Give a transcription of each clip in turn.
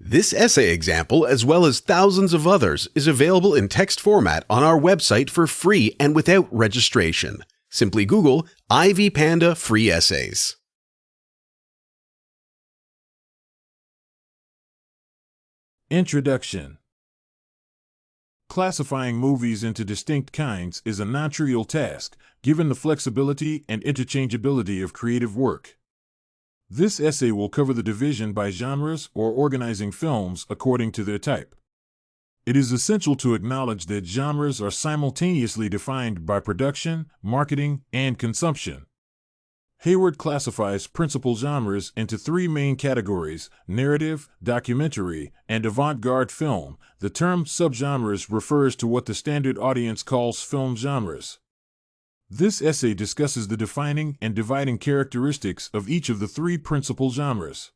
This essay example, as well as thousands of others, is available in text format on our website for free and without registration. Simply Google Ivy Panda Free Essays. Introduction. Classifying movies into distinct kinds is a non-trivial task, given the flexibility and interchangeability of creative work. This essay will cover the division by genres or organizing films according to their type. It is essential to acknowledge that genres are simultaneously defined by production, marketing, and consumption. Hayward classifies principal genres into three main categories: narrative, documentary, and avant-garde film. The term subgenres refers to what the standard audience calls film genres. This essay discusses the defining and dividing characteristics of each of the three principal genres.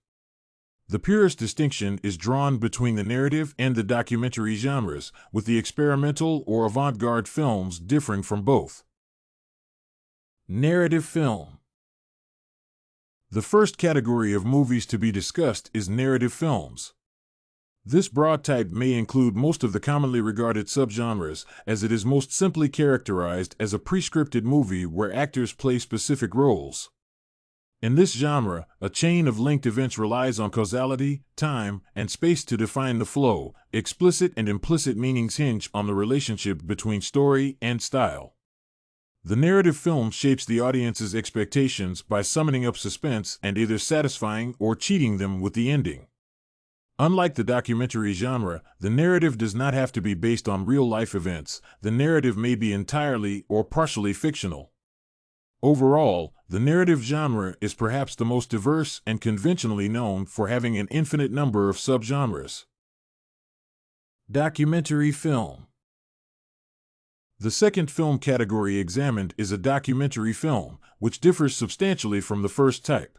The purest distinction is drawn between the narrative and the documentary genres, with the experimental or avant-garde films differing from both. Narrative film. The first category of movies to be discussed is narrative films. This broad type may include most of the commonly regarded subgenres, as it is most simply characterized as a pre-scripted movie where actors play specific roles. In this genre, a chain of linked events relies on causality, time, and space to define the flow. Explicit and implicit meanings hinge on the relationship between story and style. The narrative film shapes the audience's expectations by summoning up suspense and either satisfying or cheating them with the ending. Unlike the documentary genre, the narrative does not have to be based on real-life events. The narrative may be entirely or partially fictional. Overall, the narrative genre is perhaps the most diverse and conventionally known for having an infinite number of subgenres. Documentary film. The second film category examined is a documentary film, which differs substantially from the first type.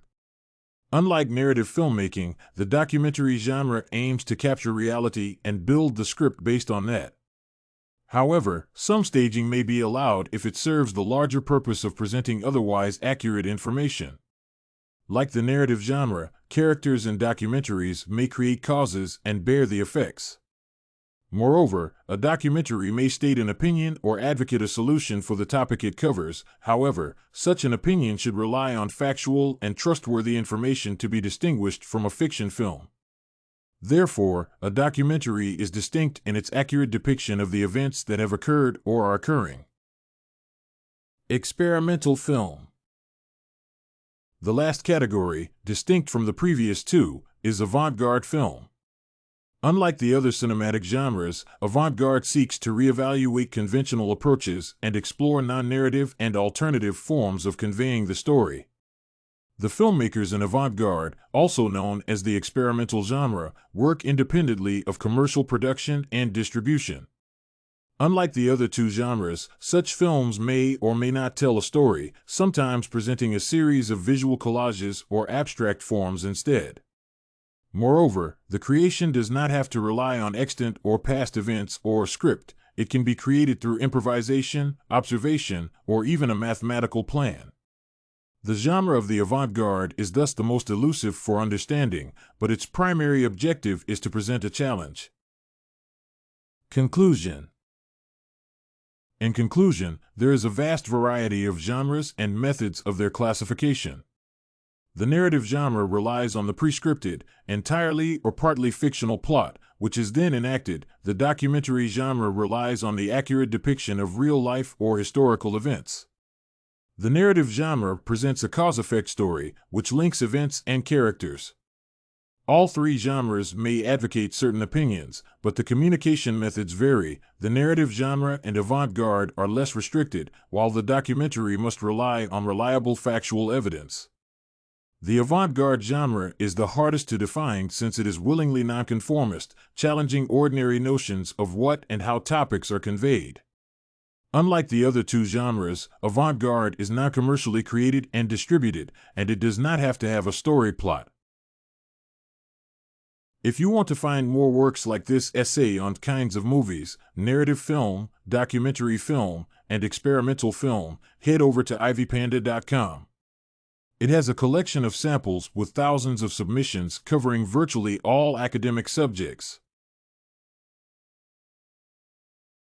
Unlike narrative filmmaking, the documentary genre aims to capture reality and build the script based on that. However, some staging may be allowed if it serves the larger purpose of presenting otherwise accurate information. Like the narrative genre, characters in documentaries may create causes and bear the effects. Moreover, a documentary may state an opinion or advocate a solution for the topic it covers. However, such an opinion should rely on factual and trustworthy information to be distinguished from a fiction film. Therefore, a documentary is distinct in its accurate depiction of the events that have occurred or are occurring. Experimental film. The last category, distinct from the previous two, is avant-garde film. Unlike the other cinematic genres, avant-garde seeks to reevaluate conventional approaches and explore non-narrative and alternative forms of conveying the story. The filmmakers in avant-garde, also known as the experimental genre, work independently of commercial production and distribution. Unlike the other two genres, such films may or may not tell a story, sometimes presenting a series of visual collages or abstract forms instead. Moreover, the creation does not have to rely on extant or past events or a script. It can be created through improvisation, observation, or even a mathematical plan. The genre of the avant-garde is thus the most elusive for understanding, but its primary objective is to present a challenge. Conclusion. In conclusion, there is a vast variety of genres and methods of their classification. The narrative genre relies on the pre-scripted, entirely or partly fictional plot, which is then enacted. The documentary genre relies on the accurate depiction of real-life or historical events. The narrative genre presents a cause-effect story, which links events and characters. All three genres may advocate certain opinions, but the communication methods vary. The narrative genre and avant-garde are less restricted, while the documentary must rely on reliable factual evidence. The avant-garde genre is the hardest to define since it is willingly nonconformist, challenging ordinary notions of what and how topics are conveyed. Unlike the other two genres, avant-garde is not commercially created and distributed, and it does not have to have a story plot. If you want to find more works like this essay on kinds of movies, narrative film, documentary film, and experimental film, head over to ivypanda.com. It has a collection of samples with thousands of submissions covering virtually all academic subjects.